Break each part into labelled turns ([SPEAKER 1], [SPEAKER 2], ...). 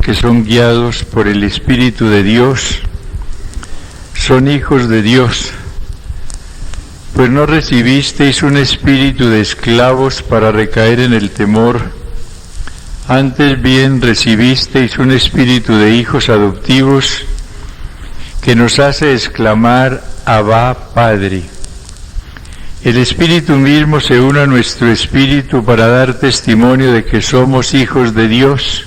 [SPEAKER 1] que son guiados por el Espíritu de Dios, son hijos de Dios, pues no recibisteis un espíritu de esclavos para recaer en el temor, antes bien recibisteis un espíritu de hijos adoptivos que nos hace exclamar: Abba, Padre. El Espíritu mismo se une a nuestro espíritu para dar testimonio de que somos hijos de Dios,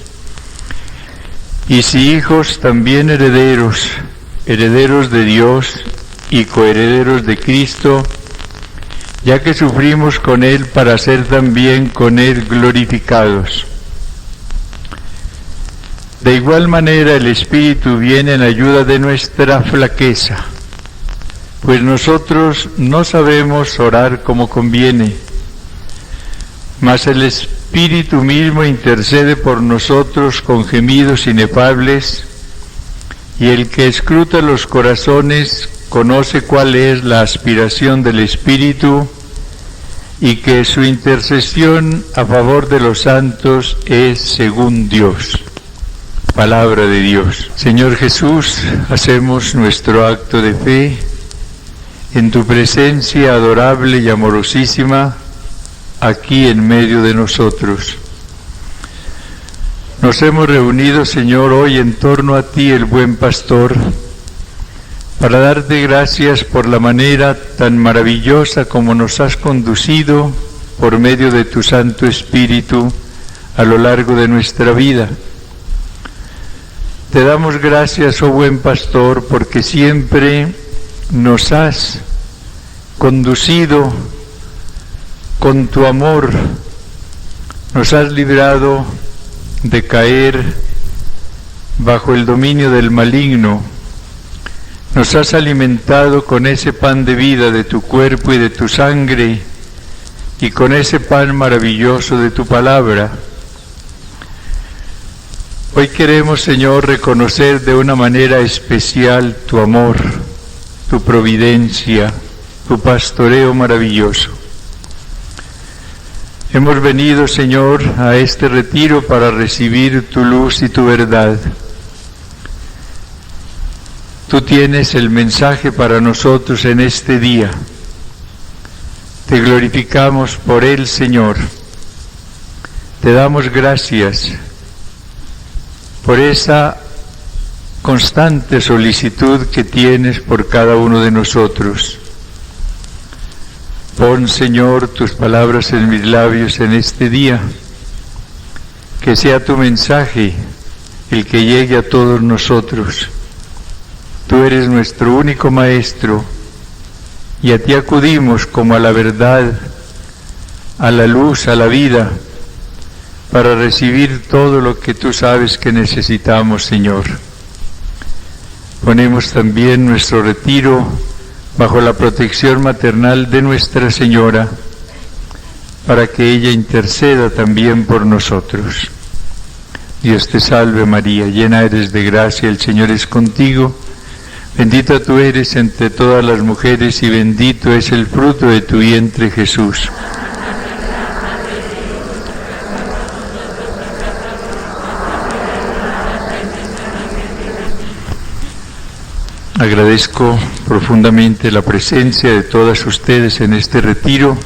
[SPEAKER 1] y si hijos, también herederos, herederos de Dios y coherederos de Cristo, ya que sufrimos con Él para ser también con Él glorificados. De igual manera el Espíritu viene en ayuda de nuestra flaqueza, pues nosotros no sabemos orar como conviene, mas el Espíritu mismo intercede por nosotros con gemidos inefables, y el que escruta los corazones conoce cuál es la aspiración del Espíritu, y que su intercesión a favor de los santos es según Dios. Palabra de Dios. Señor Jesús, hacemos nuestro acto de fe en tu presencia adorable y amorosísima, aquí en medio de nosotros. Nos hemos reunido, Señor, hoy en torno a ti, el buen pastor, para darte gracias por la manera tan maravillosa como nos has conducido por medio de tu Santo Espíritu a lo largo de nuestra vida. Te damos gracias, oh buen pastor, porque siempre nos has conducido con tu amor, nos has librado de caer bajo el dominio del maligno, nos has alimentado con ese pan de vida de tu cuerpo y de tu sangre, y con ese pan maravilloso de tu palabra. Hoy queremos, Señor, reconocer de una manera especial tu amor, tu providencia, tu pastoreo maravilloso. Hemos venido, Señor, a este retiro para recibir tu luz y tu verdad. Tú tienes el mensaje para nosotros en este día. Te glorificamos por él, Señor. Te damos gracias por esa constante solicitud que tienes por cada uno de nosotros. Pon, Señor, tus palabras en mis labios en este día, que sea tu mensaje el que llegue a todos nosotros. Tú eres nuestro único Maestro, y a ti acudimos como a la verdad, a la luz, a la vida, para recibir todo lo que tú sabes que necesitamos, Señor. Ponemos también nuestro retiro bajo la protección maternal de Nuestra Señora, para que ella interceda también por nosotros. Dios te salve María, llena eres de gracia, el Señor es contigo, bendita tú eres entre todas las mujeres y bendito es el fruto de tu vientre, Jesús. Agradezco profundamente la presencia de todas ustedes en este retiro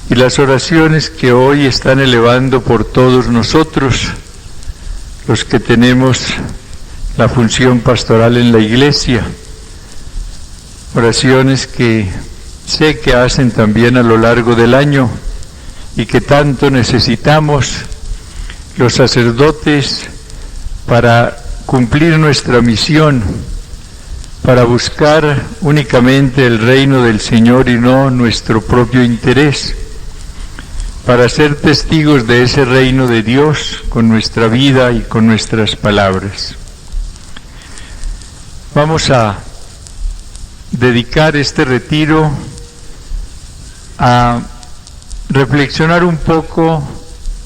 [SPEAKER 1] y las oraciones que hoy están elevando por todos nosotros, los que tenemos la función pastoral en la iglesia. Oraciones que sé que hacen también a lo largo del año y que tanto necesitamos los sacerdotes para cumplir nuestra misión, para buscar únicamente el reino del Señor y no nuestro propio interés, para ser testigos de ese reino de Dios con nuestra vida y con nuestras palabras. Vamos a dedicar este retiro a reflexionar un poco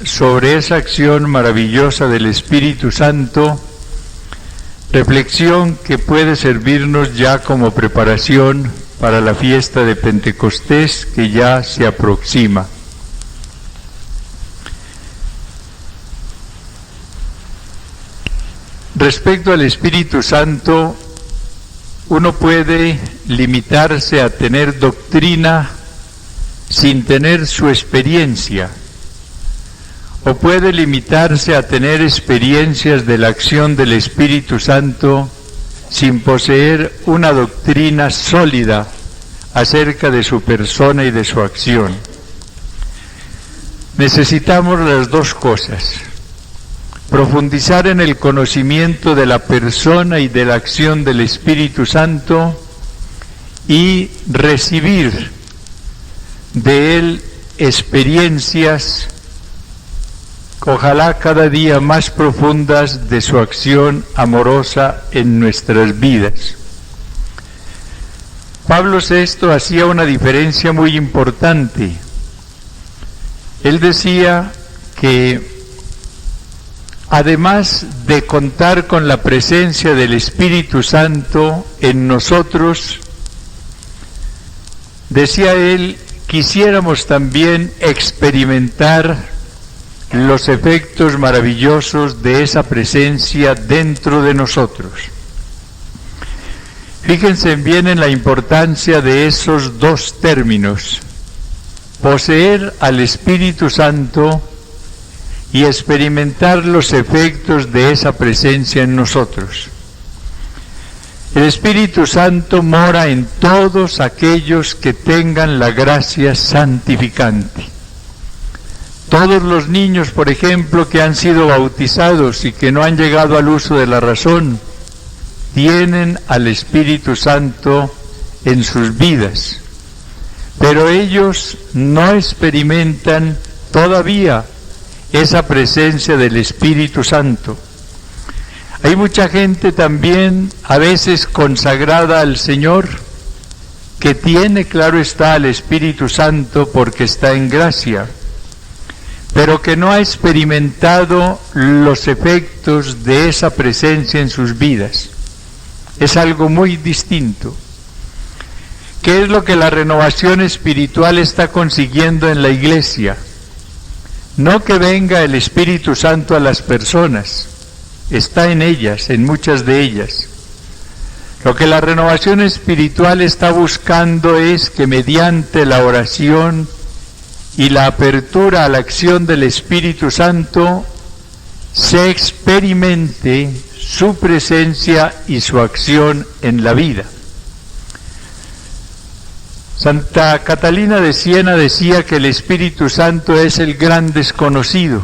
[SPEAKER 1] sobre esa acción maravillosa del Espíritu Santo, reflexión que puede servirnos ya como preparación para la fiesta de Pentecostés que ya se aproxima. Respecto al Espíritu Santo, uno puede limitarse a tener doctrina sin tener su experiencia, o puede limitarse a tener experiencias de la acción del Espíritu Santo sin poseer una doctrina sólida acerca de su persona y de su acción. Necesitamos las dos cosas: profundizar en el conocimiento de la persona y de la acción del Espíritu Santo y recibir de él experiencias, ojalá cada día más profundas, de su acción amorosa en nuestras vidas. Pablo VI hacía una diferencia muy importante. Él decía que además de contar con la presencia del Espíritu Santo en nosotros, decía él, quisiéramos también experimentar los efectos maravillosos de esa presencia dentro de nosotros. Fíjense bien en la importancia de esos dos términos: poseer al Espíritu Santo y experimentar los efectos de esa presencia en nosotros. El Espíritu Santo mora en todos aquellos que tengan la gracia santificante. Todos los niños, por ejemplo, que han sido bautizados y que no han llegado al uso de la razón, tienen al Espíritu Santo en sus vidas, pero ellos no experimentan todavía esa presencia del Espíritu Santo. Hay mucha gente también, a veces consagrada al Señor, que tiene, claro está, al Espíritu Santo porque está en gracia, pero que no ha experimentado los efectos de esa presencia en sus vidas. Es algo muy distinto. ¿Qué es lo que la renovación espiritual está consiguiendo en la Iglesia? No que venga el Espíritu Santo a las personas, está en ellas, en muchas de ellas. Lo que la renovación espiritual está buscando es que mediante la oración y la apertura a la acción del Espíritu Santo se experimente su presencia y su acción en la vida. Santa Catalina de Siena decía que el Espíritu Santo es el gran desconocido,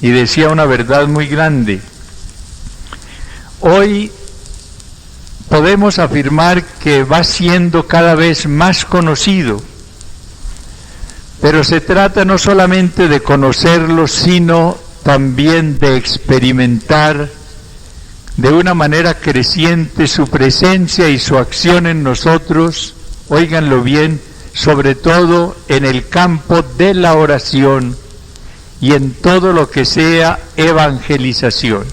[SPEAKER 1] y decía una verdad muy grande. Hoy podemos afirmar que va siendo cada vez más conocido, pero se trata no solamente de conocerlo, sino también de experimentar de una manera creciente su presencia y su acción en nosotros. Óiganlo bien, sobre todo en el campo de la oración y en todo lo que sea evangelización.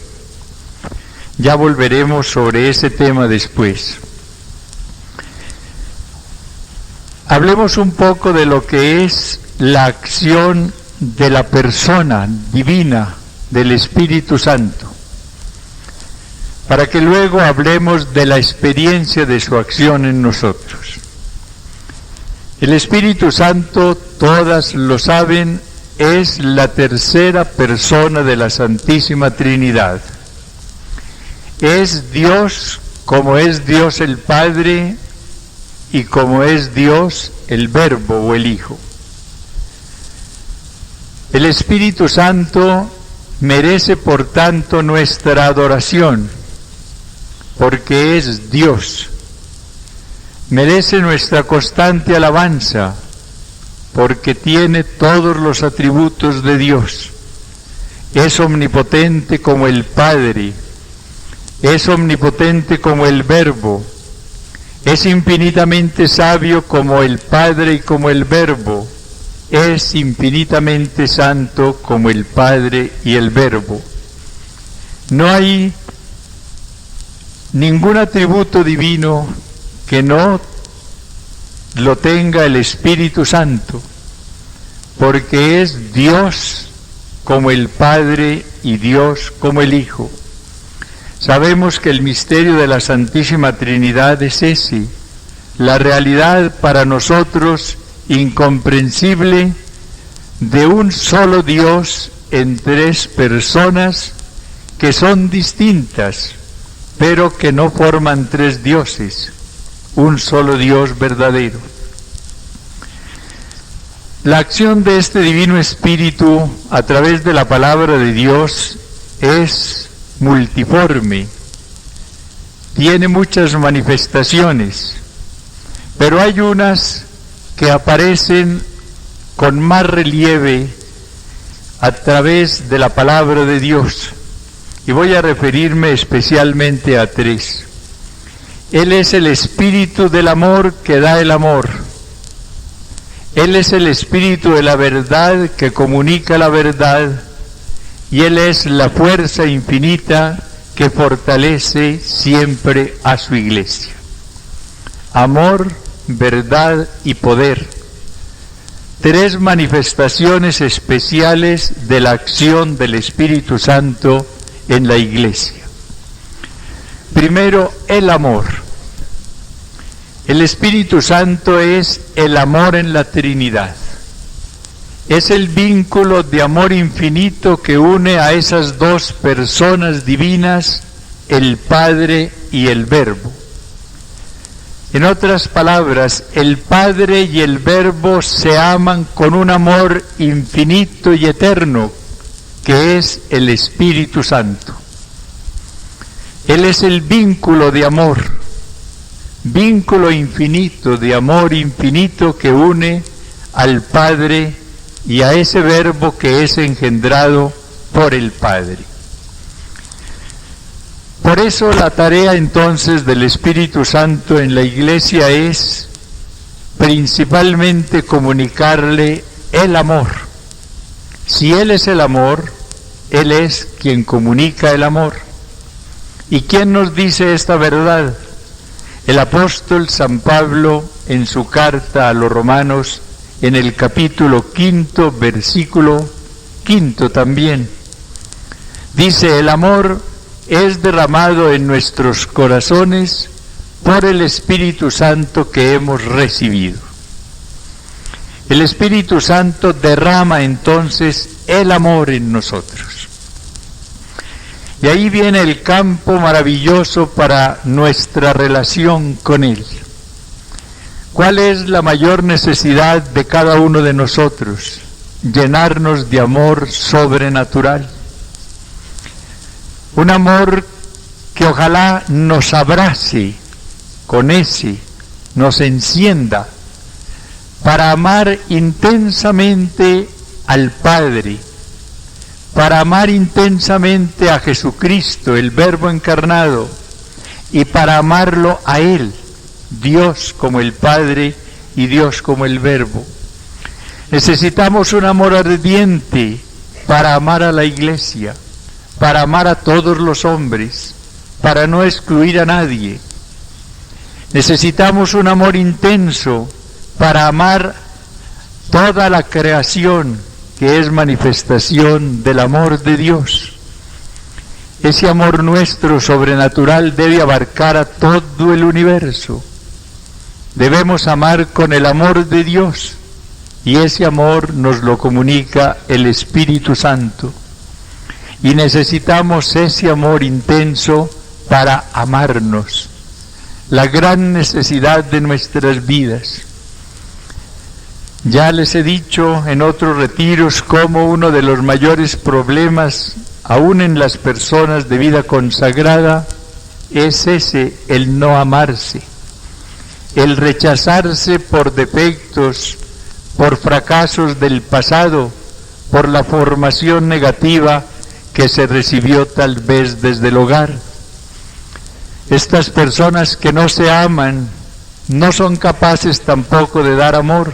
[SPEAKER 1] Ya volveremos sobre ese tema después. Hablemos un poco de lo que es la acción de la persona divina del Espíritu Santo, para que luego hablemos de la experiencia de su acción en nosotros. El Espíritu Santo, todas lo saben, es la tercera persona de la Santísima Trinidad. Es Dios como es Dios el Padre y como es Dios el Verbo o el Hijo. El Espíritu Santo merece, por tanto, nuestra adoración, porque es Dios. Merece nuestra constante alabanza, porque tiene todos los atributos de Dios. Es omnipotente como el Padre, es omnipotente como el Verbo, es infinitamente sabio como el Padre y como el Verbo, es infinitamente santo como el Padre y el Verbo. No hay ningún atributo divino que no lo tenga el Espíritu Santo, porque es Dios como el Padre y Dios como el Hijo. Sabemos que el misterio de la Santísima Trinidad es ese, la realidad para nosotros incomprensible de un solo Dios en tres personas que son distintas, pero que no forman tres dioses, un solo Dios verdadero. La acción de este Divino Espíritu a través de la palabra de Dios es multiforme, tiene muchas manifestaciones, pero hay unas que aparecen con más relieve a través de la palabra de Dios, y voy a referirme especialmente a tres. Él es el Espíritu del amor que da el amor. Él es el Espíritu de la verdad que comunica la verdad, y Él es la fuerza infinita que fortalece siempre a su Iglesia. Amor, verdad y poder. Tres manifestaciones especiales de la acción del Espíritu Santo en la Iglesia. Primero, el amor. El Espíritu Santo es el amor en la Trinidad. Es el vínculo de amor infinito que une a esas dos personas divinas, el Padre y el Verbo. En otras palabras, el Padre y el Verbo se aman con un amor infinito y eterno, que es el Espíritu Santo. Él es el vínculo de amor, vínculo infinito, de amor infinito que une al Padre y a ese Verbo que es engendrado por el Padre. Por eso la tarea entonces del Espíritu Santo en la Iglesia es principalmente comunicarle el amor. Si Él es el amor, Él es quien comunica el amor. ¿Y quién nos dice esta verdad? El apóstol San Pablo en su carta a los Romanos, en el capítulo 5, versículo 5 también, dice: el amor es derramado en nuestros corazones por el Espíritu Santo que hemos recibido. El Espíritu Santo derrama entonces el amor en nosotros. Y ahí viene el campo maravilloso para nuestra relación con Él. ¿Cuál es la mayor necesidad de cada uno de nosotros? Llenarnos de amor sobrenatural. Un amor que ojalá nos abrace con ese, nos encienda para amar intensamente al Padre, para amar intensamente a Jesucristo, el Verbo encarnado, y para amarlo a Él, Dios como el Padre y Dios como el Verbo. Necesitamos un amor ardiente para amar a la Iglesia, para amar a todos los hombres, para no excluir a nadie. Necesitamos un amor intenso para amar toda la creación, que es manifestación del amor de Dios. Ese amor nuestro sobrenatural debe abarcar a todo el universo. Debemos amar con el amor de Dios, y ese amor nos lo comunica el Espíritu Santo. Y necesitamos ese amor intenso para amarnos, la gran necesidad de nuestras vidas. Ya les he dicho en otros retiros cómo uno de los mayores problemas, aún en las personas de vida consagrada, es ese, el no amarse, el rechazarse por defectos, por fracasos del pasado, por la formación negativa que se recibió tal vez desde el hogar. Estas personas que no se aman no son capaces tampoco de dar amor.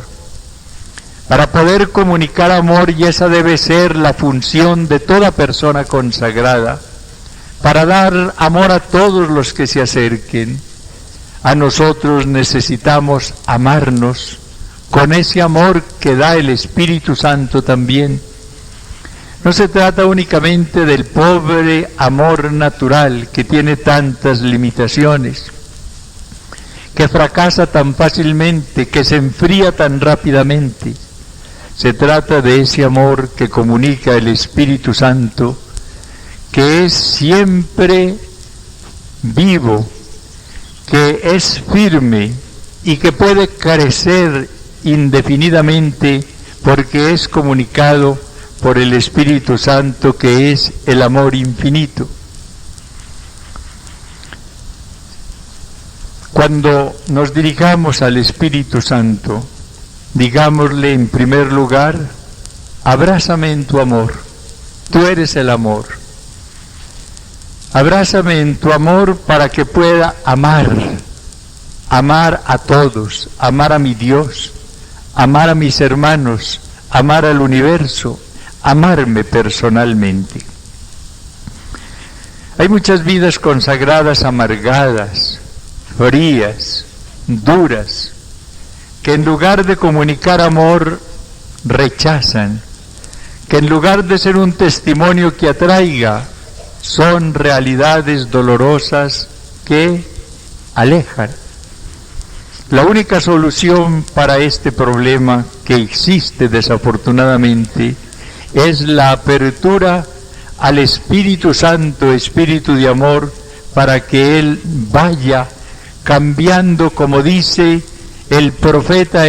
[SPEAKER 1] Para poder comunicar amor, y esa debe ser la función de toda persona consagrada, para dar amor a todos los que se acerquen, a nosotros necesitamos amarnos con ese amor que da el Espíritu Santo también. No se trata únicamente del pobre amor natural que tiene tantas limitaciones, que fracasa tan fácilmente, que se enfría tan rápidamente. Se trata de ese amor que comunica el Espíritu Santo, que es siempre vivo, que es firme y que puede crecer indefinidamente porque es comunicado por el Espíritu Santo, que es el amor infinito. Cuando nos dirigamos al Espíritu Santo, digámosle en primer lugar: abrázame en tu amor, tú eres el amor. Abrázame en tu amor para que pueda amar a todos, amar a mi Dios, amar a mis hermanos, amar al universo, amarme personalmente. Hay muchas vidas consagradas amargadas, frías, duras, que en lugar de comunicar amor, rechazan, que en lugar de ser un testimonio que atraiga, son realidades dolorosas que alejan. La única solución para este problema que existe desafortunadamente es la apertura al Espíritu Santo, Espíritu de amor, para que Él vaya cambiando, como dice el profeta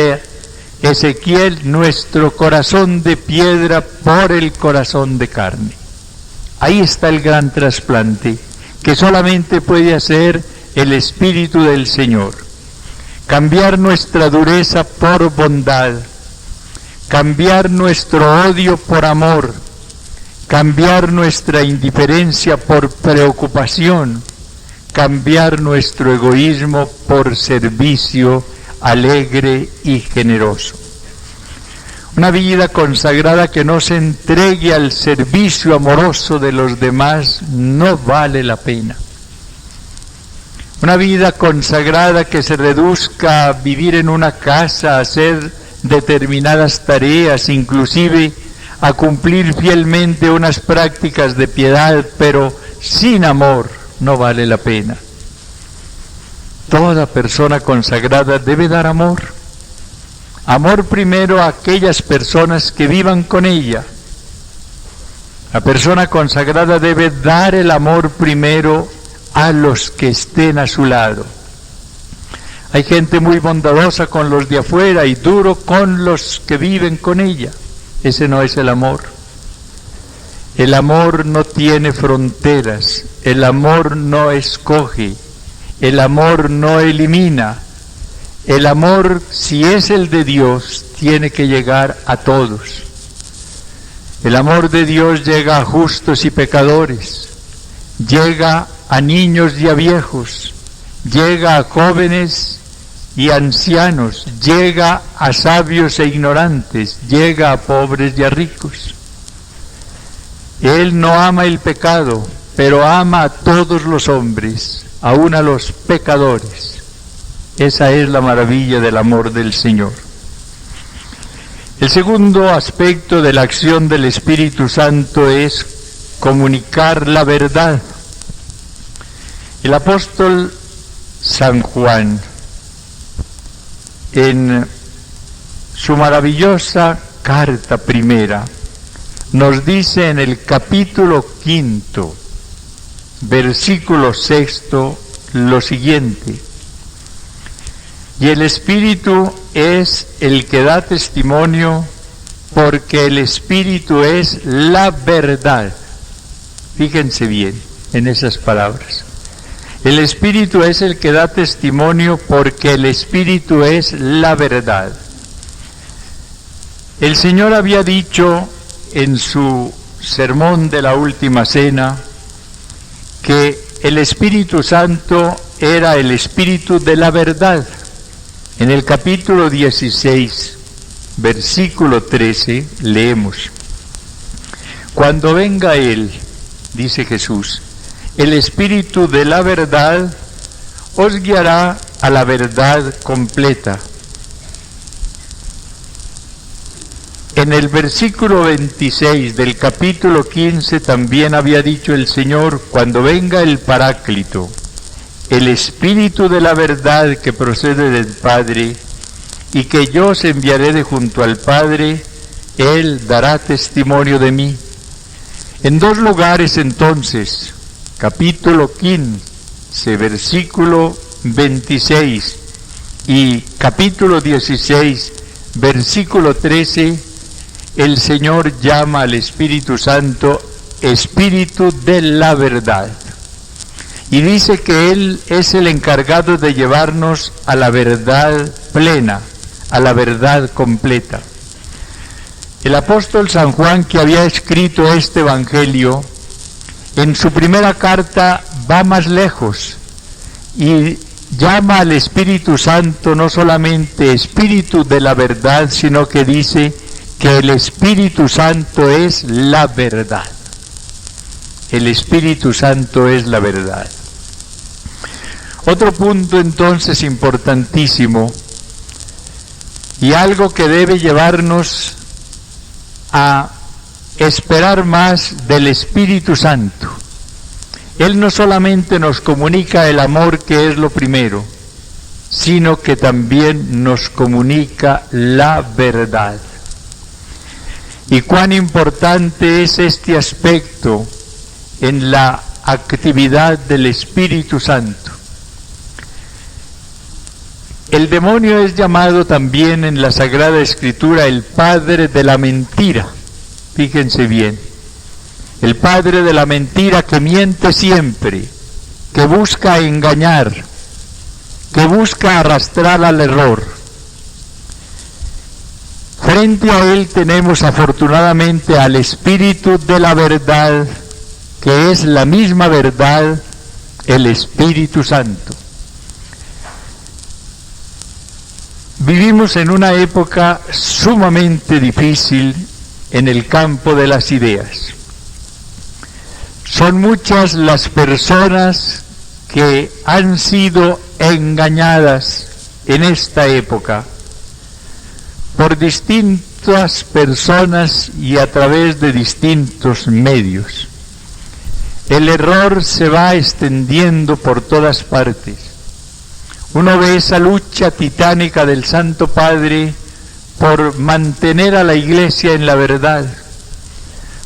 [SPEAKER 1] Ezequiel, nuestro corazón de piedra por el corazón de carne. Ahí está el gran trasplante que solamente puede hacer el Espíritu del Señor. Cambiar nuestra dureza por bondad, cambiar nuestro odio por amor, cambiar nuestra indiferencia por preocupación, cambiar nuestro egoísmo por servicio alegre y generoso. Una vida consagrada que no se entregue al servicio amoroso de los demás no vale la pena. Una vida consagrada que se reduzca a vivir en una casa, a hacer determinadas tareas, inclusive a cumplir fielmente unas prácticas de piedad, pero sin amor, no vale la pena. Toda persona consagrada debe dar amor. Amor primero a aquellas personas que vivan con ella. La persona consagrada debe dar el amor primero a los que estén a su lado. Hay gente muy bondadosa con los de afuera y duro con los que viven con ella. Ese no es el amor. El amor no tiene fronteras, el amor no escoge, el amor no elimina. El amor, si es el de Dios, tiene que llegar a todos. El amor de Dios llega a justos y pecadores, llega a niños y a viejos, llega a jóvenes y ancianos, llega a sabios e ignorantes, llega a pobres y a ricos. Él no ama el pecado, pero ama a todos los hombres, aun a los pecadores. Esa es la maravilla del amor del Señor. El segundo aspecto de la acción del Espíritu Santo es comunicar la verdad. El apóstol San Juan, en su maravillosa carta primera, nos dice en el capítulo 5, versículo 6, lo siguiente: y el Espíritu es el que da testimonio, porque el Espíritu es la verdad. Fíjense bien en esas palabras. El Espíritu es el que da testimonio, porque el Espíritu es la verdad. El Señor había dicho en su sermón de la última cena que el Espíritu Santo era el Espíritu de la verdad. En el capítulo 16, versículo 13, leemos: cuando venga Él, dice Jesús, el Espíritu de la verdad, os guiará a la verdad completa. En el versículo 26 del capítulo 15 también había dicho el Señor: cuando venga el Paráclito, el Espíritu de la verdad que procede del Padre, y que yo os enviaré de junto al Padre, Él dará testimonio de mí. En dos lugares entonces, capítulo 15, versículo 26, y capítulo 16, versículo 13, el Señor llama al Espíritu Santo Espíritu de la verdad. Y dice que Él es el encargado de llevarnos a la verdad plena, a la verdad completa. El apóstol San Juan, que había escrito este Evangelio, en su primera carta va más lejos y llama al Espíritu Santo no solamente Espíritu de la verdad, sino que dice que el Espíritu Santo es la verdad. El Espíritu Santo es la verdad. Otro punto entonces importantísimo, y algo que debe llevarnos a esperar más del Espíritu Santo. Él no solamente nos comunica el amor, que es lo primero, sino que también nos comunica la verdad. Y cuán importante es este aspecto en la actividad del Espíritu Santo. El demonio es llamado también en la Sagrada Escritura el padre de la mentira. Fíjense bien, el padre de la mentira, que miente siempre, que busca engañar, que busca arrastrar al error. Frente a él tenemos afortunadamente al Espíritu de la verdad, que es la misma verdad, el Espíritu Santo. Vivimos en una época sumamente difícil en el campo de las ideas. Son muchas las personas que han sido engañadas en esta época por distintas personas y a través de distintos medios. El error se va extendiendo por todas partes. Uno ve esa lucha titánica del Santo Padre por mantener a la Iglesia en la verdad,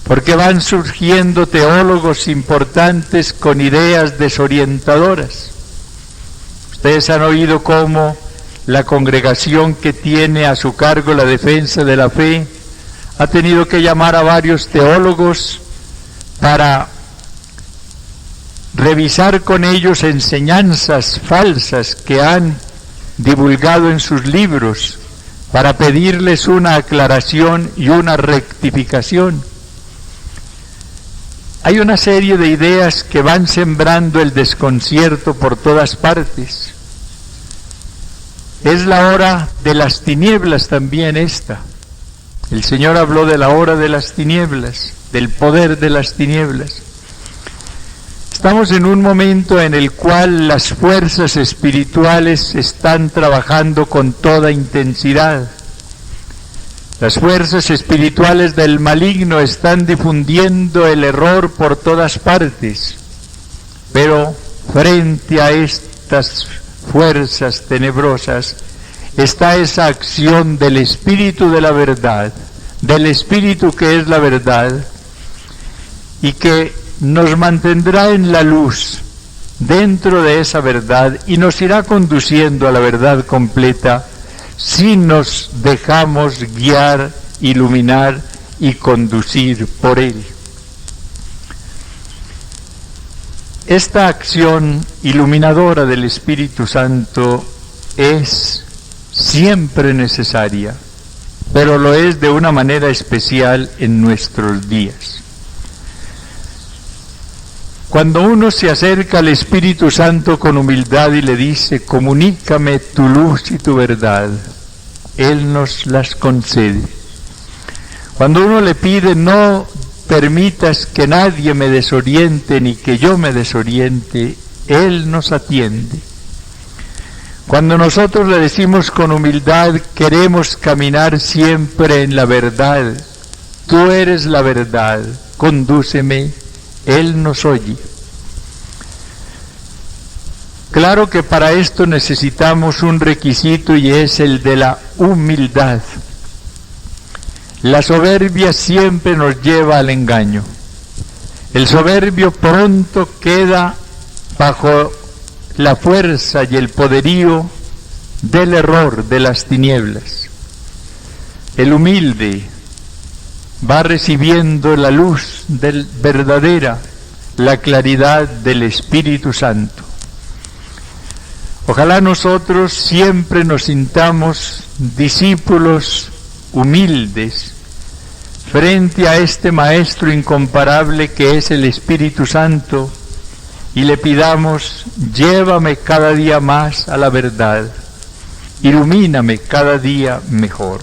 [SPEAKER 1] porque van surgiendo teólogos importantes con ideas desorientadoras. Ustedes han oído cómo la congregación que tiene a su cargo la defensa de la fe ha tenido que llamar a varios teólogos para revisar con ellos enseñanzas falsas que han divulgado en sus libros, para pedirles una aclaración y una rectificación. Hay una serie de ideas que van sembrando el desconcierto por todas partes. Es la hora de las tinieblas también esta. El Señor habló de la hora de las tinieblas, del poder de las tinieblas. Estamos en un momento en el cual las fuerzas espirituales están trabajando con toda intensidad. Las fuerzas espirituales del maligno están difundiendo el error por todas partes. Pero frente a estas fuerzas tenebrosas está esa acción del Espíritu de la verdad, del Espíritu que es la verdad, y que nos mantendrá en la luz, dentro de esa verdad, y nos irá conduciendo a la verdad completa si nos dejamos guiar, iluminar y conducir por Él. Esta acción iluminadora del Espíritu Santo es siempre necesaria, pero lo es de una manera especial en nuestros días. Cuando uno se acerca al Espíritu Santo con humildad y le dice: comunícame tu luz y tu verdad, Él nos las concede. Cuando uno le pide: no permitas que nadie me desoriente ni que yo me desoriente, Él nos atiende. Cuando nosotros le decimos con humildad, queremos caminar siempre en la verdad, tú eres la verdad, condúceme, Él nos oye. Claro que para esto necesitamos un requisito y es el de la humildad. La soberbia siempre nos lleva al engaño. El soberbio pronto queda bajo la fuerza y el poderío del error, de las tinieblas. El humilde va recibiendo la luz verdadera, la claridad del Espíritu Santo. Ojalá nosotros siempre nos sintamos discípulos humildes frente a este Maestro incomparable que es el Espíritu Santo, y le pidamos, llévame cada día más a la verdad, ilumíname cada día mejor.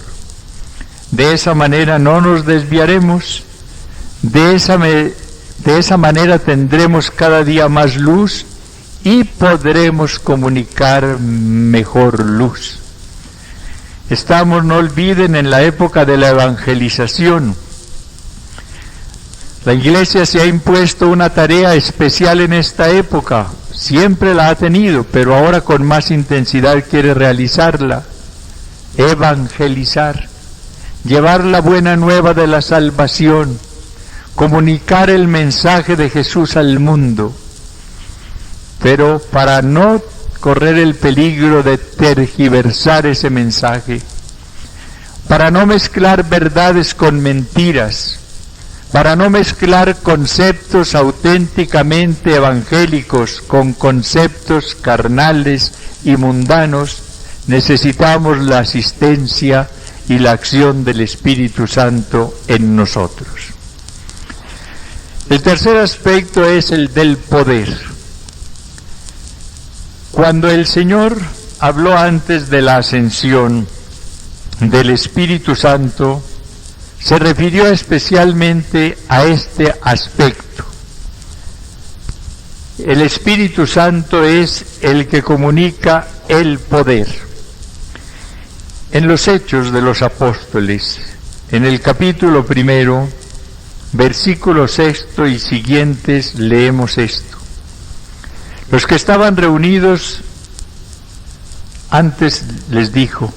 [SPEAKER 1] De esa manera no nos desviaremos, de esa manera tendremos cada día más luz y podremos comunicar mejor luz. Estamos, no olviden, en la época de la evangelización. La Iglesia se ha impuesto una tarea especial en esta época, siempre la ha tenido, pero ahora con más intensidad quiere realizarla, evangelizar, llevar la buena nueva de la salvación, comunicar el mensaje de Jesús al mundo, pero para no correr el peligro de tergiversar ese mensaje, para no mezclar verdades con mentiras, para no mezclar conceptos auténticamente evangélicos con conceptos carnales y mundanos, necesitamos la asistencia y la acción del Espíritu Santo en nosotros. El tercer aspecto es el del poder. Cuando el Señor habló antes de la ascensión del Espíritu Santo, se refirió especialmente a este aspecto. El Espíritu Santo es el que comunica el poder. En los Hechos de los Apóstoles, en el capítulo 1, versículo 6 y siguientes, leemos esto. Los que estaban reunidos, antes les dijo,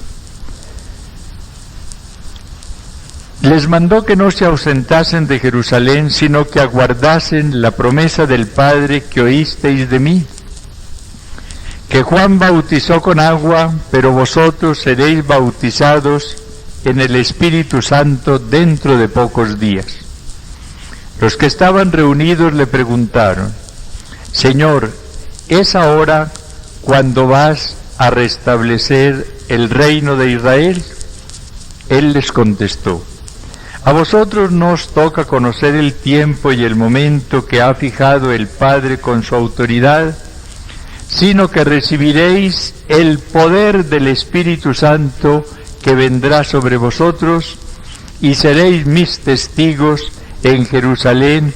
[SPEAKER 1] les mandó que no se ausentasen de Jerusalén, sino que aguardasen la promesa del Padre que oísteis de mí, que Juan bautizó con agua, pero vosotros seréis bautizados en el Espíritu Santo dentro de pocos días. Los que estaban reunidos le preguntaron, Señor, ¿es ahora cuando vas a restablecer el reino de Israel? Él les contestó, a vosotros no os toca conocer el tiempo y el momento que ha fijado el Padre con su autoridad, sino que recibiréis el poder del Espíritu Santo que vendrá sobre vosotros, y seréis mis testigos en Jerusalén,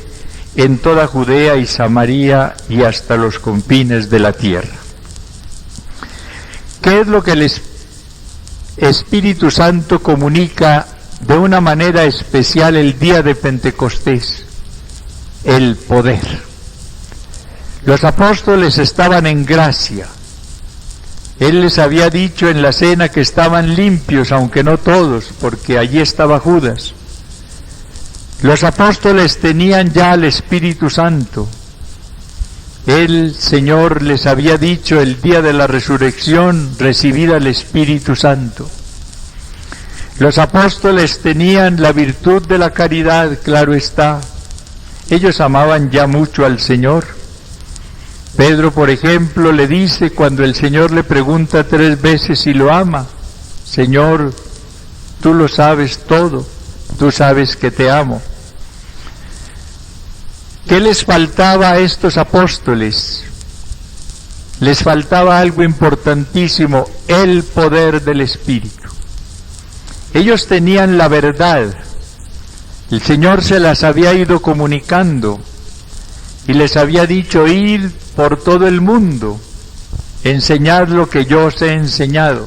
[SPEAKER 1] en toda Judea y Samaria y hasta los confines de la tierra. ¿Qué es lo que el Espíritu Santo comunica de una manera especial el día de Pentecostés? El poder. Los apóstoles estaban en gracia. Él les había dicho en la cena que estaban limpios, aunque no todos, porque allí estaba Judas. Los apóstoles tenían ya al Espíritu Santo. El Señor les había dicho el día de la resurrección, recibid al Espíritu Santo. Los apóstoles tenían la virtud de la caridad, claro está. Ellos amaban ya mucho al Señor. Pedro, por ejemplo, le dice cuando el Señor le pregunta 3 veces si lo ama, Señor, tú lo sabes todo, tú sabes que te amo. ¿Qué les faltaba a estos apóstoles? Les faltaba algo importantísimo, el poder del Espíritu. Ellos tenían la verdad, el Señor se las había ido comunicando y les había dicho ir por todo el mundo enseñad lo que yo os he enseñado.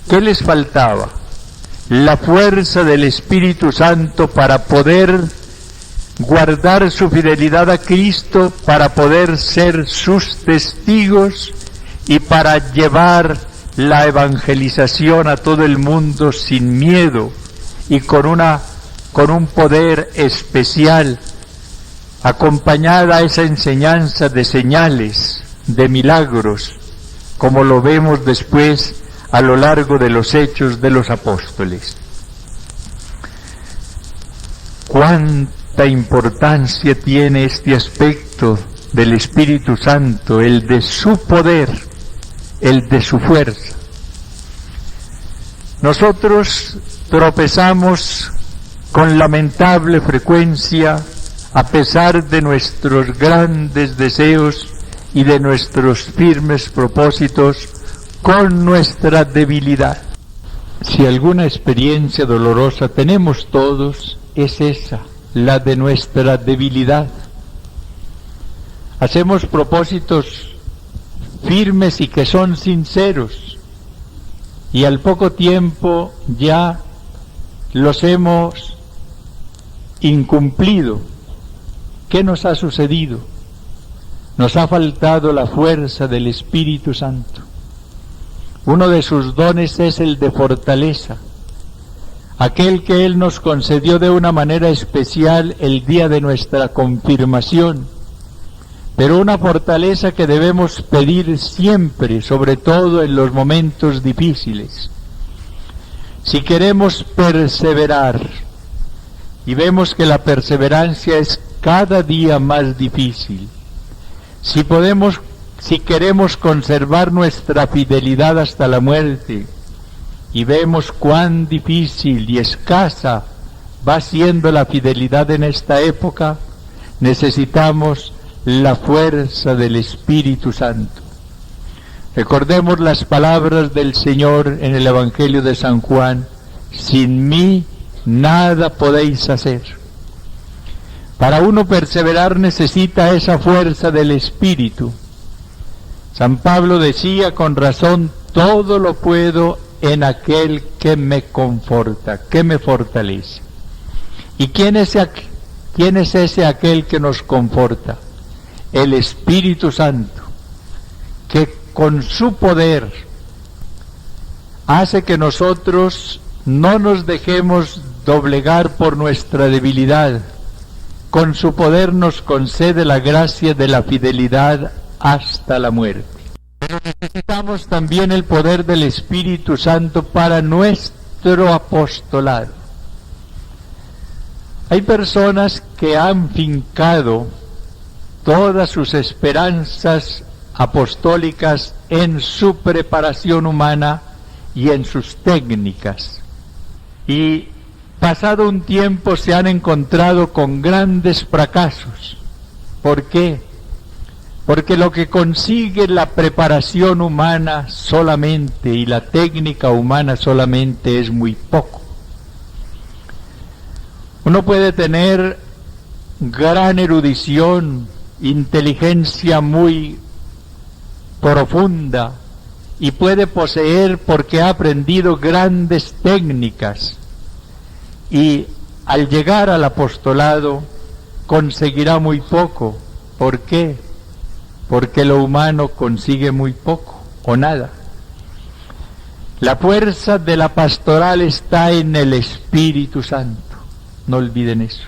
[SPEAKER 1] ¿Qué les faltaba? La fuerza del Espíritu Santo para poder guardar su fidelidad a Cristo, para poder ser sus testigos y para llevar la evangelización a todo el mundo sin miedo y con un poder especial, acompañada a esa enseñanza de señales, de milagros, como lo vemos después a lo largo de los hechos de los apóstoles. Cuánta importancia tiene este aspecto del Espíritu Santo, el de su poder, el de su fuerza. Nosotros tropezamos con lamentable frecuencia, a pesar de nuestros grandes deseos y de nuestros firmes propósitos, con nuestra debilidad. Si alguna experiencia dolorosa tenemos todos, es esa, la de nuestra debilidad. Hacemos propósitos firmes y que son sinceros, y al poco tiempo ya los hemos incumplido. ¿Qué nos ha sucedido? Nos ha faltado la fuerza del Espíritu Santo. Uno de sus dones es el de fortaleza, aquel que Él nos concedió de una manera especial el día de nuestra confirmación, pero una fortaleza que debemos pedir siempre, sobre todo en los momentos difíciles. Si queremos perseverar, y vemos que la perseverancia es cada día más difícil, si queremos conservar nuestra fidelidad hasta la muerte, y vemos cuán difícil y escasa va siendo la fidelidad en esta época, necesitamos la fuerza del Espíritu Santo. Recordemos las palabras del Señor en el Evangelio de San Juan: sin mí nada podéis hacer. Para uno perseverar necesita esa fuerza del Espíritu. San Pablo decía con razón: todo lo puedo en aquel que me conforta, que me fortalece. ¿Y quién es ese aquel que nos conforta? El Espíritu Santo, que con su poder hace que nosotros no nos dejemos doblegar por nuestra debilidad. Con su poder nos concede la gracia de la fidelidad hasta la muerte. Pero necesitamos también el poder del Espíritu Santo para nuestro apostolado. Hay personas que han fincado todas sus esperanzas apostólicas en su preparación humana y en sus técnicas. Y pasado un tiempo se han encontrado con grandes fracasos. ¿Por qué? Porque lo que consigue la preparación humana solamente y la técnica humana solamente es muy poco. Uno puede tener gran erudición, inteligencia muy profunda, y puede poseer porque ha aprendido grandes técnicas, y al llegar al apostolado conseguirá muy poco. ¿Por qué? Porque lo humano consigue muy poco o nada. La fuerza de la pastoral está en el Espíritu Santo, no olviden eso.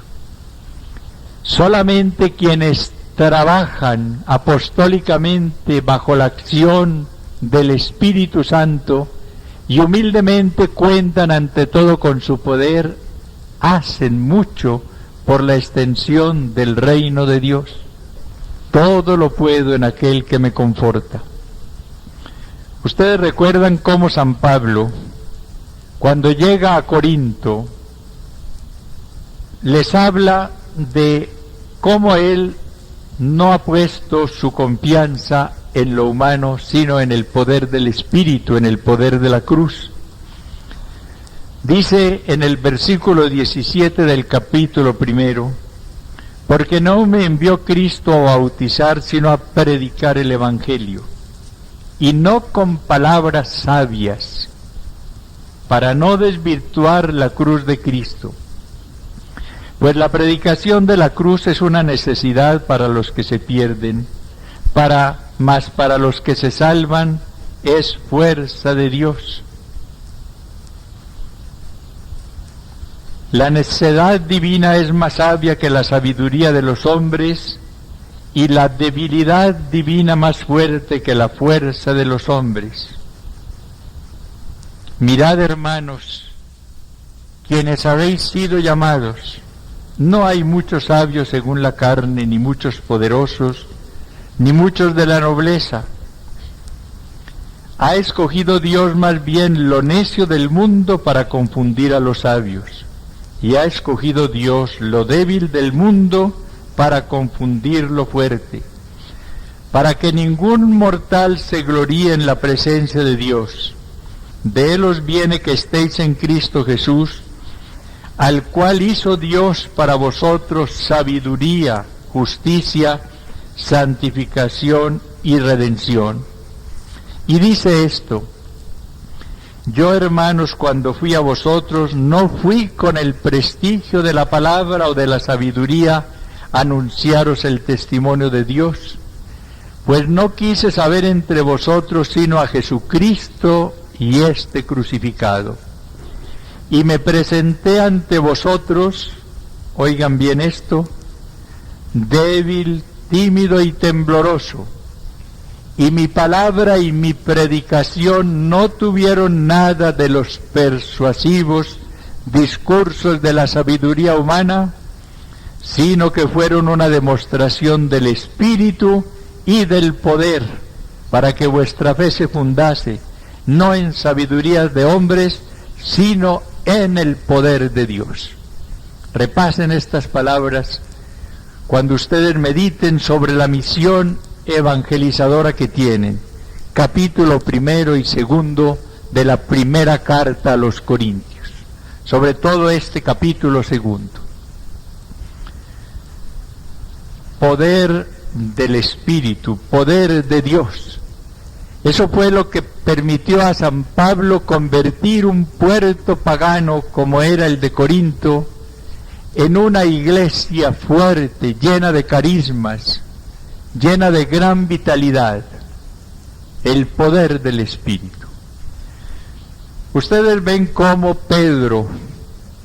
[SPEAKER 1] Solamente quienes trabajan apostólicamente bajo la acción del Espíritu Santo y humildemente cuentan ante todo con su poder, hacen mucho por la extensión del reino de Dios. Todo lo puedo en aquel que me conforta. Ustedes recuerdan cómo San Pablo, cuando llega a Corinto, les habla de cómo él no ha puesto su confianza en lo humano, sino en el poder del Espíritu, en el poder de la cruz. Dice en el versículo 17 del capítulo 1: porque no me envió Cristo a bautizar, sino a predicar el Evangelio. y no con palabras sabias, para no desvirtuar la cruz de Cristo. Pues la predicación de la cruz es una necesidad para los que se pierden, mas para los que se salvan es fuerza de Dios. La necedad divina es más sabia que la sabiduría de los hombres, y la debilidad divina más fuerte que la fuerza de los hombres. Mirad, hermanos, quienes habéis sido llamados, no hay muchos sabios según la carne, ni muchos poderosos, ni muchos de la nobleza. Ha escogido Dios más bien lo necio del mundo para confundir a los sabios, y ha escogido Dios lo débil del mundo para confundir lo fuerte, para que ningún mortal se gloríe en la presencia de Dios. De Él os viene que estéis en Cristo Jesús, al cual hizo Dios para vosotros sabiduría, justicia, santificación y redención. Y dice esto: yo, hermanos, cuando fui a vosotros, no fui con el prestigio de la palabra o de la sabiduría a anunciaros el testimonio de Dios, pues no quise saber entre vosotros sino a Jesucristo y este crucificado. Y me presenté ante vosotros, oigan bien esto, débil, tímido y tembloroso, y mi palabra y mi predicación no tuvieron nada de los persuasivos discursos de la sabiduría humana, sino que fueron una demostración del Espíritu y del poder, para que vuestra fe se fundase, no en sabidurías de hombres, sino en el poder de Dios. Repasen estas palabras cuando ustedes mediten sobre la misión evangelizadora que tienen, capítulo 1 y 2 de la primera carta a los Corintios, sobre todo este capítulo 2. Poder del Espíritu, poder de Dios. Eso fue lo que permitió a San Pablo convertir un puerto pagano como era el de Corinto en una iglesia fuerte, llena de carismas, llena de gran vitalidad, el poder del Espíritu. Ustedes ven cómo Pedro,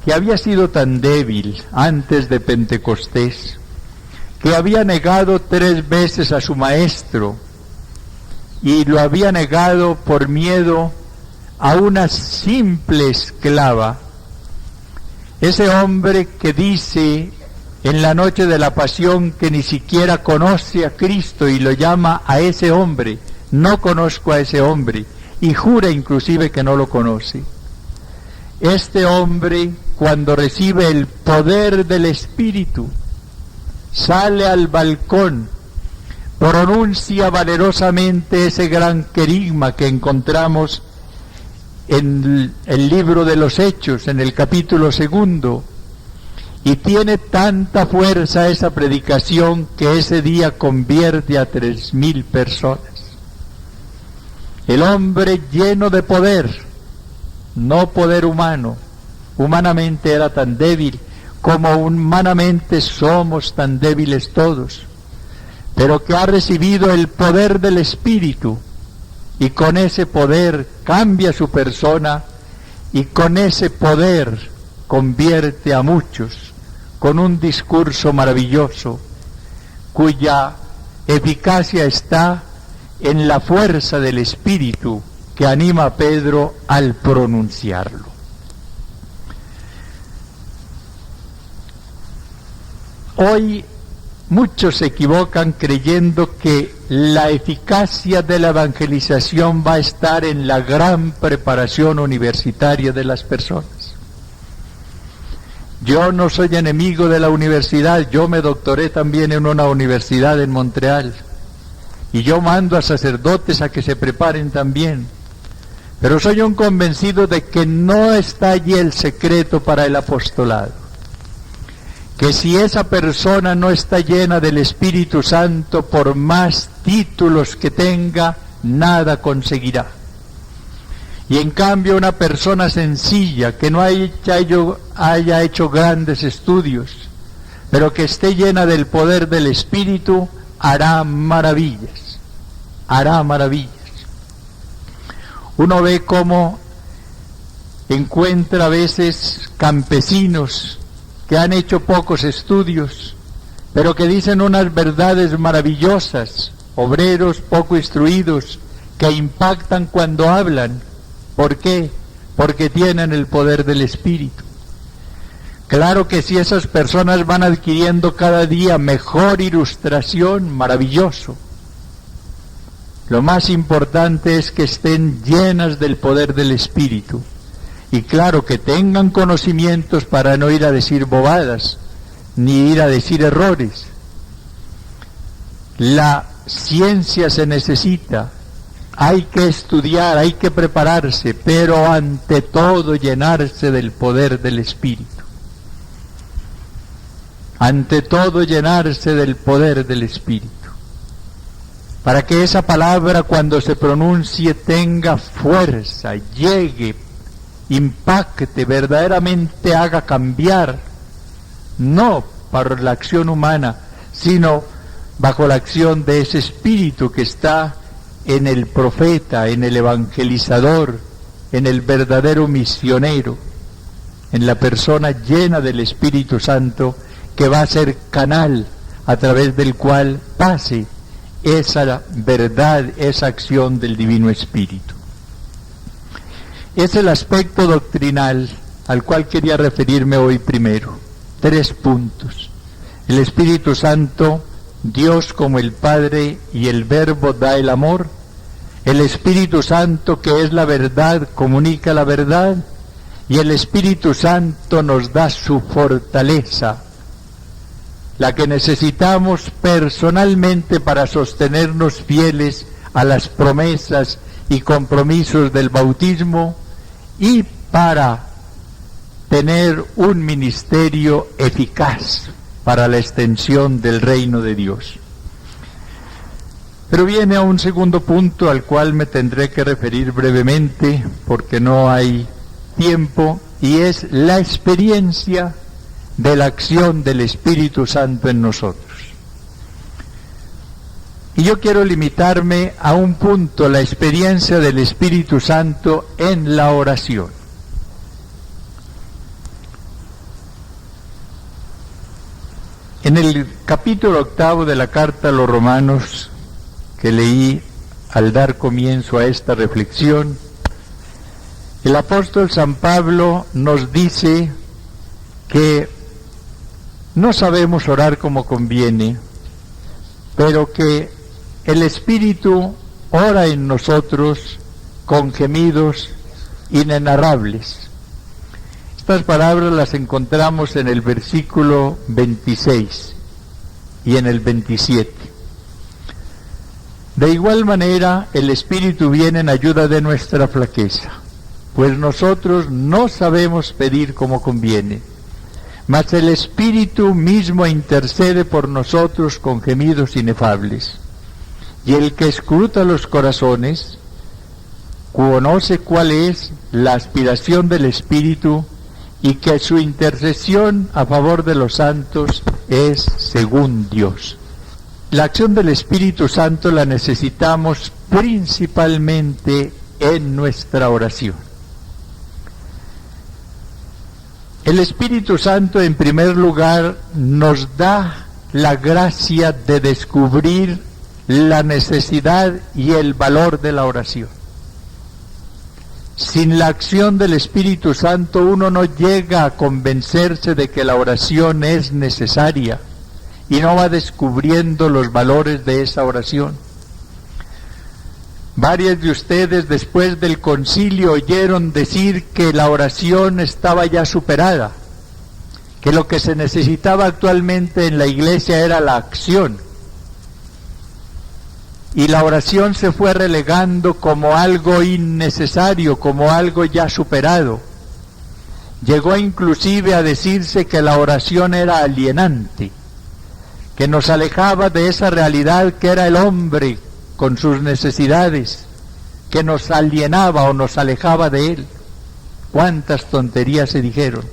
[SPEAKER 1] que había sido tan débil antes de Pentecostés, que había negado 3 veces a su maestro, y lo había negado por miedo a una simple esclava, ese hombre que dice en la noche de la pasión que ni siquiera conoce a Cristo y lo llama a ese hombre, no conozco a ese hombre, y jura inclusive que no lo conoce. Este hombre, cuando recibe el poder del Espíritu, sale al balcón, pronuncia valerosamente ese gran querigma que encontramos en el libro de los Hechos, en el capítulo 2, y tiene tanta fuerza esa predicación que ese día convierte a 3,000 personas. El hombre lleno de poder, no poder humano, humanamente era tan débil como humanamente somos tan débiles todos, pero que ha recibido el poder del Espíritu, y con ese poder cambia su persona, y con ese poder convierte a muchos con un discurso maravilloso, cuya eficacia está en la fuerza del Espíritu que anima a Pedro al pronunciarlo. Hoy muchos se equivocan creyendo que la eficacia de la evangelización va a estar en la gran preparación universitaria de las personas. Yo no soy enemigo de la universidad, yo me doctoré también en una universidad en Montreal, y yo mando a sacerdotes a que se preparen también, pero soy un convencido de que no está allí el secreto para el apostolado, que si esa persona no está llena del Espíritu Santo, por más títulos que tenga, nada conseguirá. Y en cambio una persona sencilla, que no haya hecho grandes estudios, pero que esté llena del poder del Espíritu, hará maravillas, hará maravillas. Uno ve cómo encuentra a veces campesinos que han hecho pocos estudios, pero que dicen unas verdades maravillosas, obreros poco instruidos, que impactan cuando hablan. ¿Por qué? Porque tienen el poder del Espíritu. Claro que si esas personas van adquiriendo cada día mejor ilustración, maravilloso. Lo más importante es que estén llenas del poder del Espíritu. Y claro, que tengan conocimientos para no ir a decir bobadas, ni ir a decir errores. La ciencia se necesita, hay que estudiar, hay que prepararse, pero ante todo llenarse del poder del Espíritu. Ante todo llenarse del poder del Espíritu. Para que esa palabra cuando se pronuncie tenga fuerza, llegue, impacte, verdaderamente haga cambiar, no por la acción humana, sino bajo la acción de ese Espíritu que está en el profeta, en el evangelizador, en el verdadero misionero, en la persona llena del Espíritu Santo, que va a ser canal a través del cual pase esa verdad, esa acción del Divino Espíritu. Es el aspecto doctrinal al cual quería referirme hoy primero. 3 puntos. El Espíritu Santo, Dios como el Padre y el Verbo da el amor. El Espíritu Santo, que es la verdad, comunica la verdad. Y el Espíritu Santo nos da su fortaleza, la que necesitamos personalmente para sostenernos fieles a las promesas y compromisos del bautismo y para tener un ministerio eficaz para la extensión del reino de Dios. Pero viene a un segundo punto al cual me tendré que referir brevemente porque no hay tiempo, y es la experiencia de la acción del Espíritu Santo en nosotros. Y yo quiero limitarme a un punto, la experiencia del Espíritu Santo en la oración. En el capítulo 8 de la carta a los Romanos, que leí al dar comienzo a esta reflexión, el apóstol San Pablo nos dice que no sabemos orar como conviene, pero que el Espíritu ora en nosotros con gemidos inenarrables. Estas palabras las encontramos en el versículo 26 y en el 27. De igual manera, el Espíritu viene en ayuda de nuestra flaqueza, pues nosotros no sabemos pedir como conviene, mas el Espíritu mismo intercede por nosotros con gemidos inefables. Y el que escruta los corazones conoce cuál es la aspiración del Espíritu, y que su intercesión a favor de los santos es según Dios. La acción del Espíritu Santo la necesitamos principalmente en nuestra oración. El Espíritu Santo, en primer lugar, nos da la gracia de descubrir la necesidad y el valor de la oración. Sin la acción del Espíritu Santo uno no llega a convencerse de que la oración es necesaria y no va descubriendo los valores de esa oración. Varios de ustedes después del concilio oyeron decir que la oración estaba ya superada, que lo que se necesitaba actualmente en la iglesia era la acción. Y la oración se fue relegando como algo innecesario, como algo ya superado. Llegó inclusive a decirse que la oración era alienante, que nos alejaba de esa realidad que era el hombre con sus necesidades, que nos alienaba o nos alejaba de Él. Cuántas tonterías se dijeron.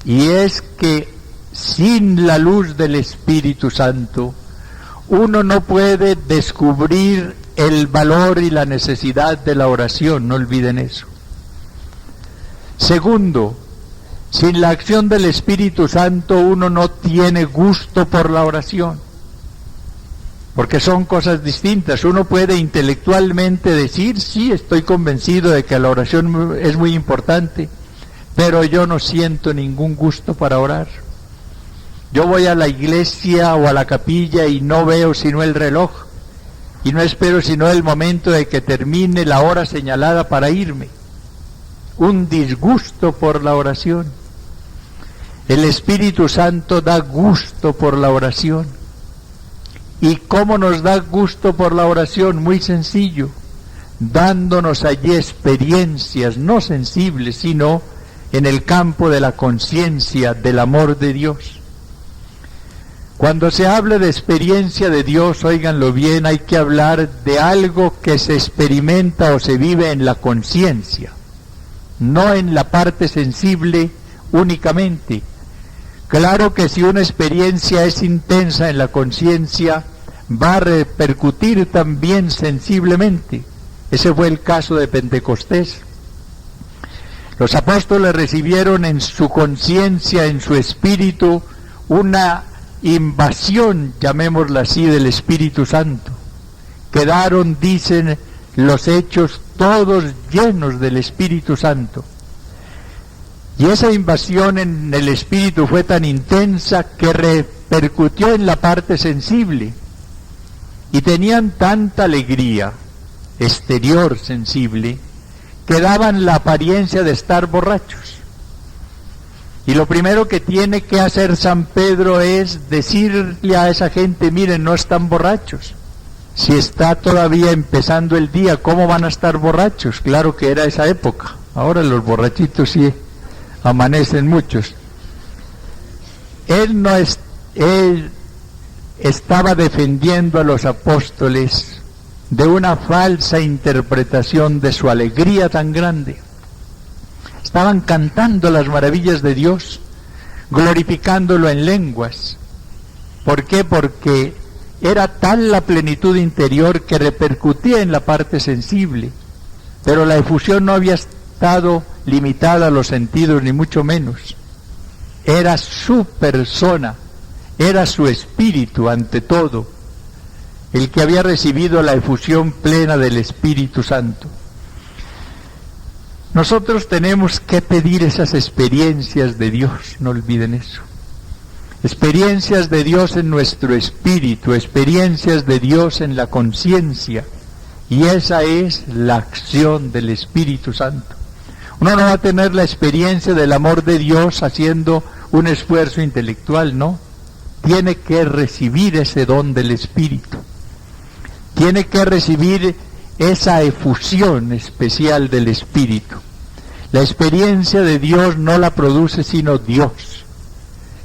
[SPEAKER 1] Y es que sin la luz del Espíritu Santo, uno no puede descubrir el valor y la necesidad de la oración, no olviden eso. Segundo, sin la acción del Espíritu Santo uno no tiene gusto por la oración, porque son cosas distintas. Uno puede intelectualmente decir, sí, estoy convencido de que la oración es muy importante, pero yo no siento ningún gusto para orar. Yo voy a la iglesia o a la capilla y no veo sino el reloj, y no espero sino el momento de que termine la hora señalada para irme. Un disgusto por la oración. El Espíritu Santo da gusto por la oración. ¿Y cómo nos da gusto por la oración? Muy sencillo, dándonos allí experiencias no sensibles, sino en el campo de la conciencia, del amor de Dios. Cuando se habla de experiencia de Dios, óiganlo bien, hay que hablar de algo que se experimenta o se vive en la conciencia, no en la parte sensible únicamente. Claro que si una experiencia es intensa en la conciencia, va a repercutir también sensiblemente. Ese fue el caso de Pentecostés. Los apóstoles recibieron en su conciencia, en su espíritu, una invasión, llamémosla así, del Espíritu Santo. Quedaron, dicen los Hechos, todos llenos del Espíritu Santo. Y esa invasión en el Espíritu fue tan intensa que repercutió en la parte sensible. Y tenían tanta alegría exterior sensible que daban la apariencia de estar borrachos. Y lo primero que tiene que hacer San Pedro es decirle a esa gente, miren, no están borrachos. Si está todavía empezando el día, ¿cómo van a estar borrachos? Claro que era esa época. Ahora los borrachitos sí amanecen muchos. Él estaba defendiendo a los apóstoles de una falsa interpretación de su alegría tan grande. Estaban cantando las maravillas de Dios, glorificándolo en lenguas. ¿Por qué? Porque era tal la plenitud interior que repercutía en la parte sensible, pero la efusión no había estado limitada a los sentidos, ni mucho menos. Era su persona, era su espíritu ante todo, el que había recibido la efusión plena del Espíritu Santo. Nosotros tenemos que pedir esas experiencias de Dios, no olviden eso. Experiencias de Dios en nuestro espíritu, experiencias de Dios en la conciencia, y esa es la acción del Espíritu Santo. Uno no va a tener la experiencia del amor de Dios haciendo un esfuerzo intelectual, no. Tiene que recibir ese don del Espíritu. Tiene que recibir esa efusión especial del Espíritu. La experiencia de Dios no la produce sino Dios.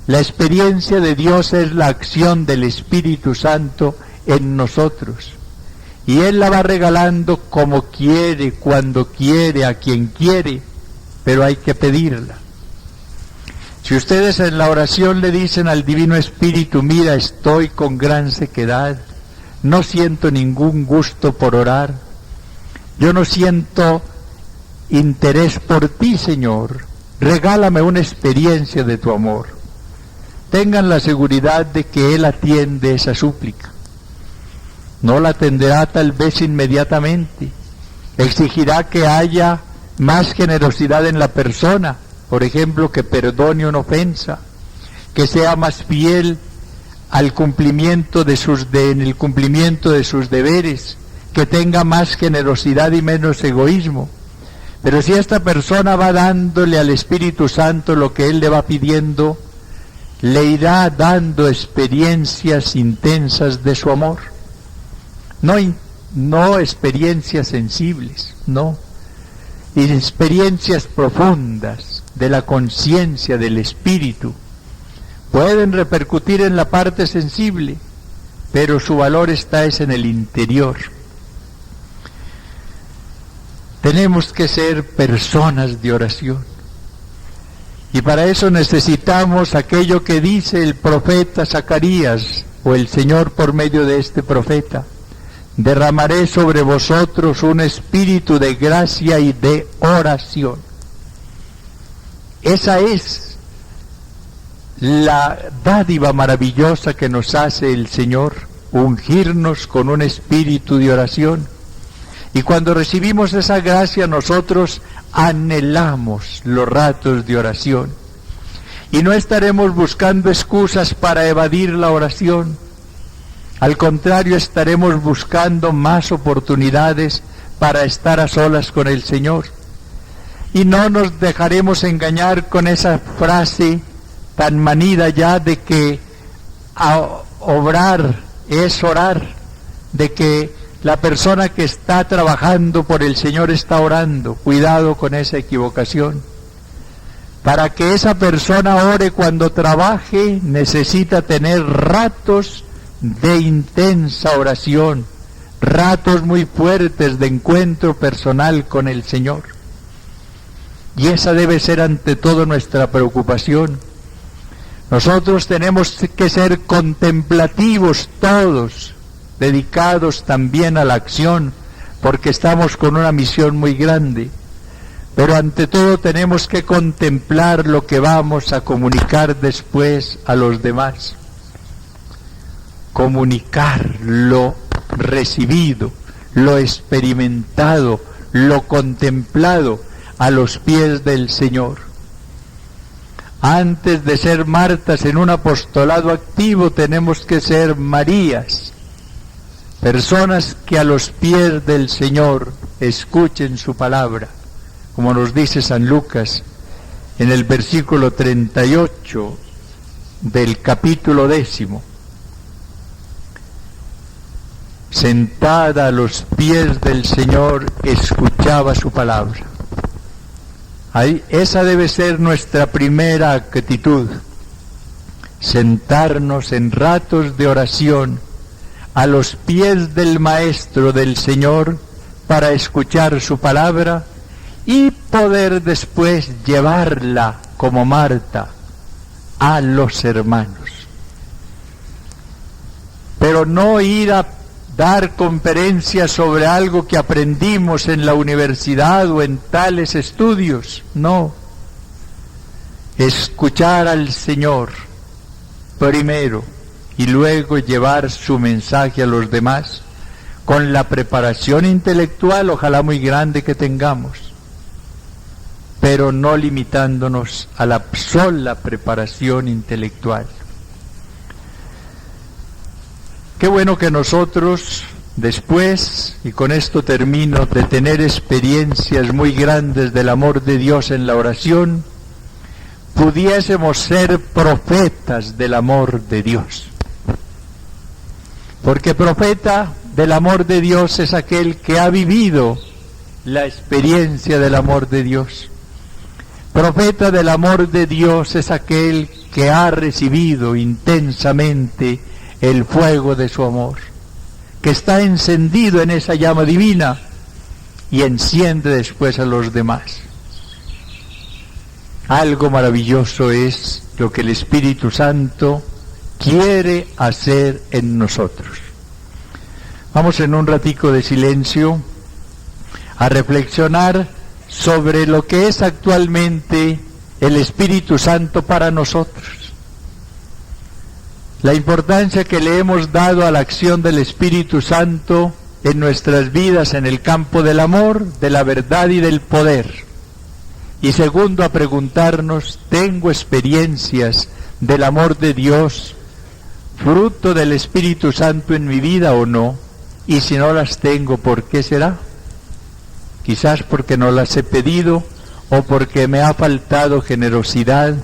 [SPEAKER 1] La experiencia de Dios es la acción del Espíritu Santo en nosotros. Y Él la va regalando como quiere, cuando quiere, a quien quiere, pero hay que pedirla. Si ustedes en la oración le dicen al Divino Espíritu, mira, estoy con gran sequedad, no siento ningún gusto por orar, yo no siento interés por ti, Señor, regálame una experiencia de tu amor. Tengan la seguridad de que Él atiende esa súplica. No la atenderá tal vez inmediatamente, exigirá que haya más generosidad en la persona, por ejemplo, que perdone una ofensa, que sea más fiel al cumplimiento en el cumplimiento de sus deberes, que tenga más generosidad y menos egoísmo. Pero si esta persona va dándole al Espíritu Santo lo que Él le va pidiendo, le irá dando experiencias intensas de su amor. No experiencias sensibles, no. Experiencias profundas de la conciencia del Espíritu. Pueden repercutir en la parte sensible, pero su valor está en el interior. Tenemos que ser personas de oración. Y para eso necesitamos aquello que dice el profeta Zacarías, o el Señor por medio de este profeta: derramaré sobre vosotros un espíritu de gracia y de oración. Esa es la dádiva maravillosa que nos hace el Señor, ungirnos con un espíritu de oración. Y cuando recibimos esa gracia, nosotros anhelamos los ratos de oración. Y no estaremos buscando excusas para evadir la oración. Al contrario, estaremos buscando más oportunidades para estar a solas con el Señor. Y no nos dejaremos engañar con esa frase tan manida ya de que obrar es orar, de que la persona que está trabajando por el Señor está orando. Cuidado con esa equivocación. Para que esa persona ore cuando trabaje, necesita tener ratos de intensa oración, ratos muy fuertes de encuentro personal con el Señor. Y esa debe ser ante todo nuestra preocupación. Nosotros tenemos que ser contemplativos todos, dedicados también a la acción, porque estamos con una misión muy grande. Pero ante todo tenemos que contemplar lo que vamos a comunicar después a los demás. Comunicar lo recibido, lo experimentado, lo contemplado a los pies del Señor. Antes de ser Martas en un apostolado activo, tenemos que ser Marías, personas que a los pies del Señor escuchen su palabra, como nos dice San Lucas en el versículo 38 del capítulo 10. Sentada a los pies del Señor, escuchaba su palabra. Ahí, esa debe ser nuestra primera actitud, sentarnos en ratos de oración a los pies del Maestro, del Señor, para escuchar su palabra y poder después llevarla, como Marta, a los hermanos. Pero no ir a dar conferencias sobre algo que aprendimos en la universidad o en tales estudios, no. Escuchar al Señor primero y luego llevar su mensaje a los demás con la preparación intelectual, ojalá muy grande, que tengamos, pero no limitándonos a la sola preparación intelectual. Qué bueno que nosotros, después, y con esto termino, de tener experiencias muy grandes del amor de Dios en la oración, pudiésemos ser profetas del amor de Dios. Porque profeta del amor de Dios es aquel que ha vivido la experiencia del amor de Dios. Profeta del amor de Dios es aquel que ha recibido intensamente el fuego de su amor, que está encendido en esa llama divina y enciende después a los demás. Algo maravilloso es lo que el Espíritu Santo quiere hacer en nosotros. Vamos en un ratico de silencio a reflexionar sobre lo que es actualmente el Espíritu Santo para nosotros. La importancia que le hemos dado a la acción del Espíritu Santo en nuestras vidas en el campo del amor, de la verdad y del poder. Y segundo, a preguntarnos, ¿tengo experiencias del amor de Dios, fruto del Espíritu Santo en mi vida o no? Y si no las tengo, ¿por qué será? Quizás porque no las he pedido o porque me ha faltado generosidad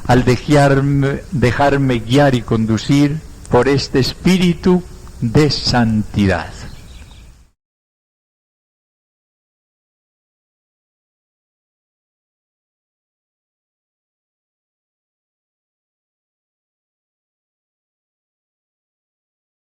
[SPEAKER 1] al dejarme guiar y conducir por este espíritu de santidad.